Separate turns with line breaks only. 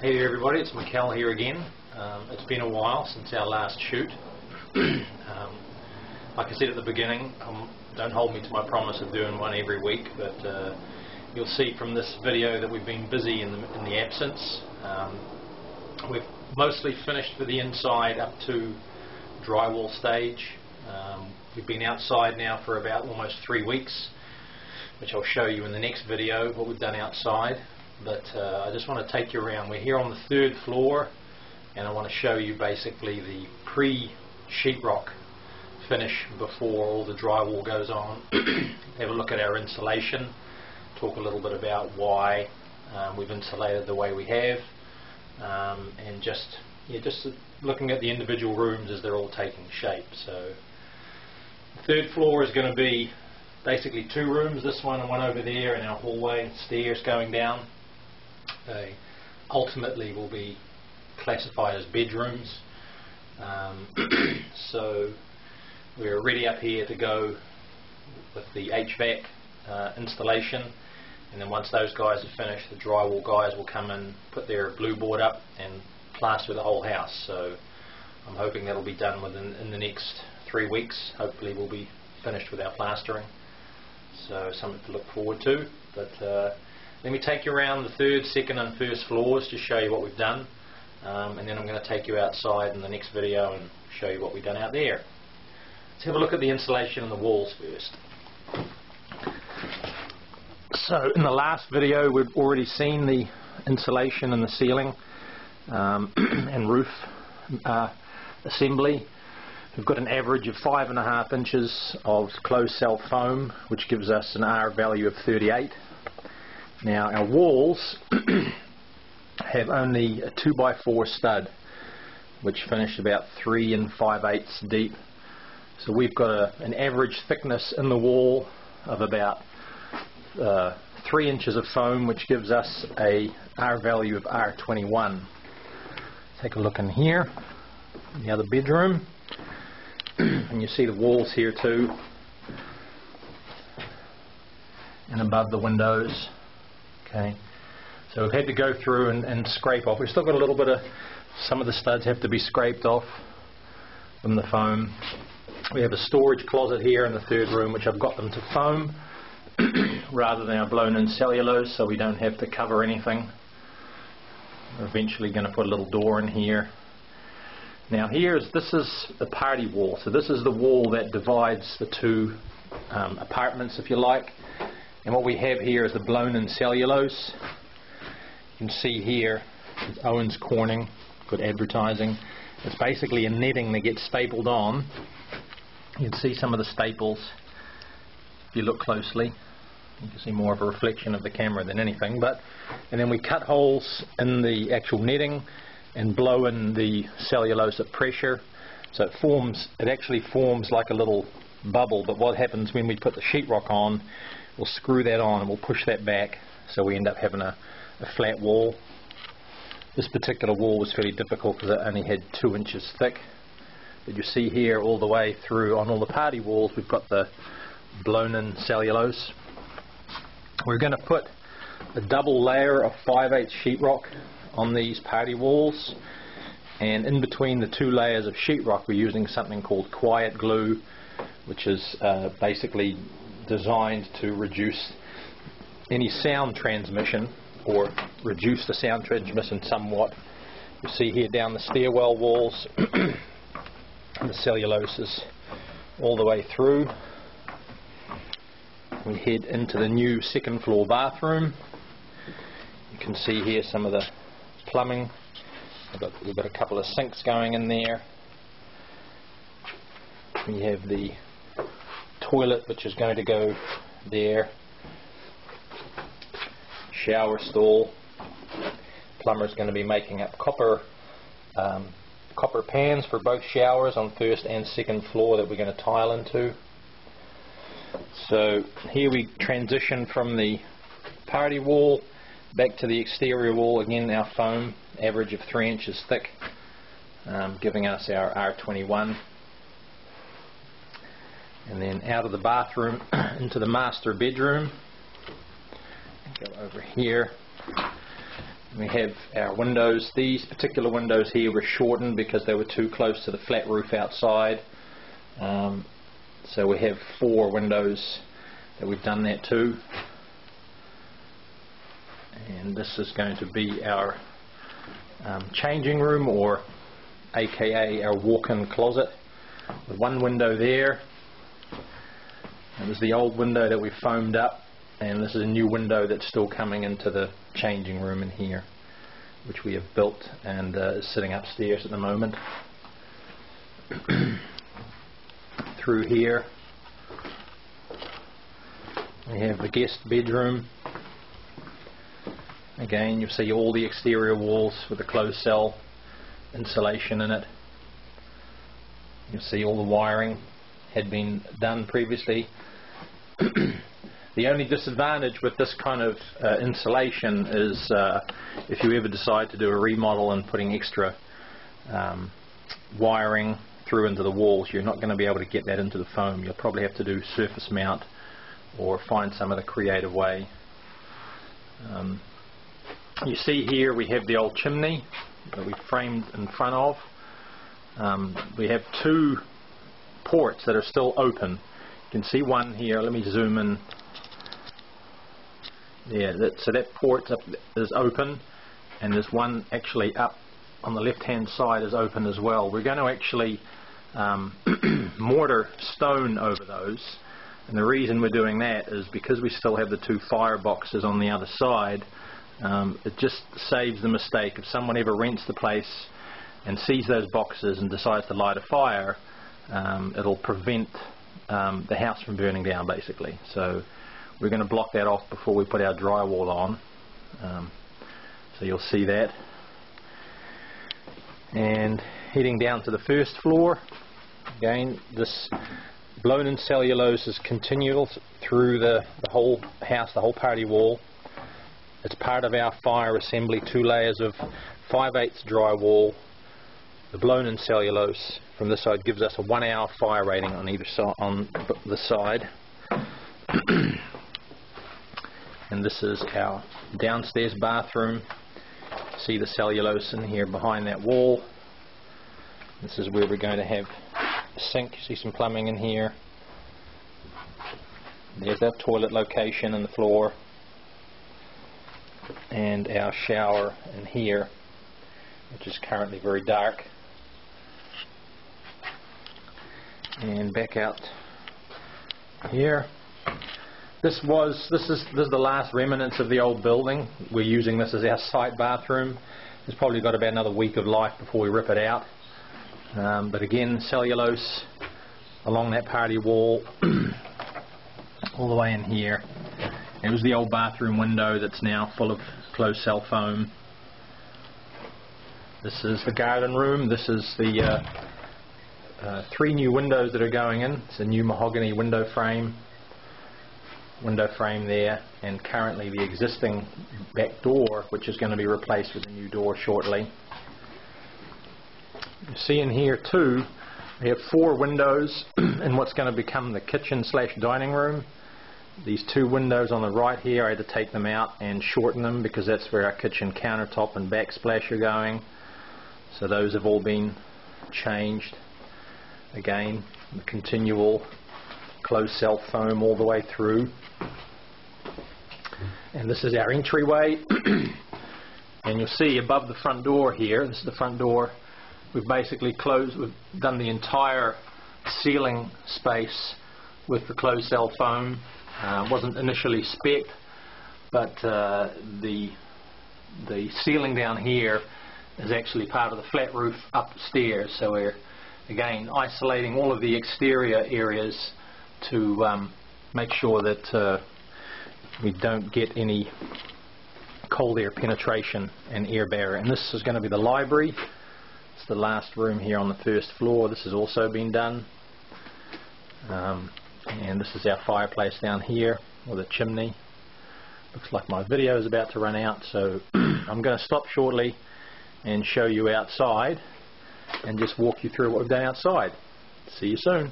Hey there everybody, it's Mikel here again. It's been a while since our last shoot. Like I said at the beginning, don't hold me to my promise of doing one every week, but you'll see from this video that we've been busy in the absence. We've mostly finished for the inside up to drywall stage. We've been outside now for about almost 3 weeks, which I'll show you in the next video what we've done outside. But I just want to take you around. We're here on the 3rd floor, and I want to show you basically the pre-sheetrock finish before all the drywall goes on. Have a look at our insulation, talk a little bit about why we've insulated the way we have, and just looking at the individual rooms as they're all taking shape. So the 3rd floor is going to be basically 2 rooms, this one and one over there, and our hallway, stairs going down. They ultimately will be classified as bedrooms. So we're ready up here to go with the HVAC installation, and then once those guys are finished, the drywall guys will come in, put their blue board up and plaster the whole house. So I'm hoping that'll be done in the next 3 weeks. Hopefully we'll be finished with our plastering, so something to look forward to. But let me take you around the 3rd, 2nd and 1st floors to show you what we've done, and then I'm going to take you outside in the next video and show you what we've done out there. Let's have a look at the insulation on the walls first. So in the last video we've already seen the insulation in the ceiling and roof assembly. We've got an average of 5.5 inches of closed cell foam, which gives us an R value of 38. Now our walls have only a 2x4 stud, which finished about 3 5/8 deep. So we've got an average thickness in the wall of about 3 inches of foam, which gives us a R value of R21. Take a look in here, in the other bedroom, and you see the walls here too, and above the windows. Okay, so we've had to go through and scrape off. We've still got a little bit of, some of the studs have to be scraped off from the foam. We have a storage closet here in the 3rd room, which I've got them to foam rather than our blown in cellulose, so we don't have to cover anything. We're eventually going to put a little door in here. Now this is the party wall, so this is the wall that divides the 2 apartments, if you like. And what we have here is the blown in cellulose. You can see here Owens Corning, good advertising. It's basically a netting that gets stapled on. You can see some of the staples if you look closely. You can see more of a reflection of the camera than anything. And then we cut holes in the actual netting and blow in the cellulose at pressure, so it actually forms like a little bubble. But what happens when we put the sheetrock on, we'll screw that on and we'll push that back, so we end up having a flat wall. This particular wall was fairly difficult because it only had 2 inches thick, but you see here all the way through on all the party walls we've got the blown in cellulose. We're going to put a double layer of 5/8 sheetrock on these party walls, and in between the 2 layers of sheetrock we're using something called quiet glue, which is basically designed to reduce any sound transmission, or reduce the sound transmission somewhat. You see here down the stairwell walls the cellulose is all the way through. We head into the new 2nd floor bathroom. You can see here some of the plumbing. We've got a couple of sinks going in there. We have the toilet, which is going to go there. Shower stall. Plumber's going to be making up copper pans for both showers on 1st and 2nd floor that we're going to tile into. So here we transition from the party wall back to the exterior wall. Again, our foam, average of 3 inches thick, giving us our R21. And then out of the bathroom into the master bedroom. Go over here. We have our windows. These particular windows here were shortened because they were too close to the flat roof outside. So we have 4 windows that we've done that to. And this is going to be our changing room, or aka our walk-in closet, with 1 window there. And this is the old window that we foamed up, and this is a new window that's still coming into the changing room in here, which we have built and is sitting upstairs at the moment. Through here we have the guest bedroom. Again, you'll see all the exterior walls with the closed cell insulation in it. You'll see all the wiring had been done previously. The only disadvantage with this kind of insulation is if you ever decide to do a remodel and putting extra wiring through into the walls, you're not going to be able to get that into the foam. You'll probably have to do surface mount or find some other creative way. You see here we have the old chimney that we framed in front of. We have 2 ports that are still open. You can see one here. Let me zoom in. Yeah, so that port up is open, and there's one actually up on the left hand side is open as well. We're going to actually mortar stone over those, and the reason we're doing that is because we still have the 2 fire boxes on the other side. It just saves the mistake if someone ever rents the place and sees those boxes and decides to light a fire. It'll prevent the house from burning down, basically. So we're going to block that off before we put our drywall on. So you'll see that. And heading down to the first floor, again, this blown-in cellulose is continual through the whole house, the whole party wall. It's part of our fire assembly, 2 layers of 5/8 drywall. The blown-in cellulose from this side gives us a 1-hour fire rating on either side, on the side. And this is our downstairs bathroom. See the cellulose in here behind that wall. This is where we're going to have a sink. You see some plumbing in here. There's our toilet location in the floor, and our shower in here, which is currently very dark. And back out here. This is the last remnants of the old building. We're using this as our site bathroom. It's probably got about another week of life before we rip it out. But again, cellulose along that party wall all the way in here. It was the old bathroom window that's now full of closed cell foam. This is the garden room. This is the 3 new windows that are going in. It's a new mahogany window frame there, and currently the existing back door, which is going to be replaced with a new door shortly. You see in here too, we have 4 windows in what's going to become the kitchen / dining room. These 2 windows on the right here, I had to take them out and shorten them because that's where our kitchen countertop and backsplash are going. So those have all been changed. Again, the continual closed cell foam all the way through. And this is our entryway. And you'll see above the front door here, this is the front door, we've basically we've done the entire ceiling space with the closed cell foam. Wasn't initially spec'd, but the ceiling down here is actually part of the flat roof upstairs, so we're again isolating all of the exterior areas to make sure that we don't get any cold air penetration and air barrier. And this is going to be the library. It's the last room here on the first floor. This has also been done. And this is our fireplace down here with a chimney. Looks like my video is about to run out, so I'm going to stop shortly and show you outside and just walk you through what we've done outside. See you soon.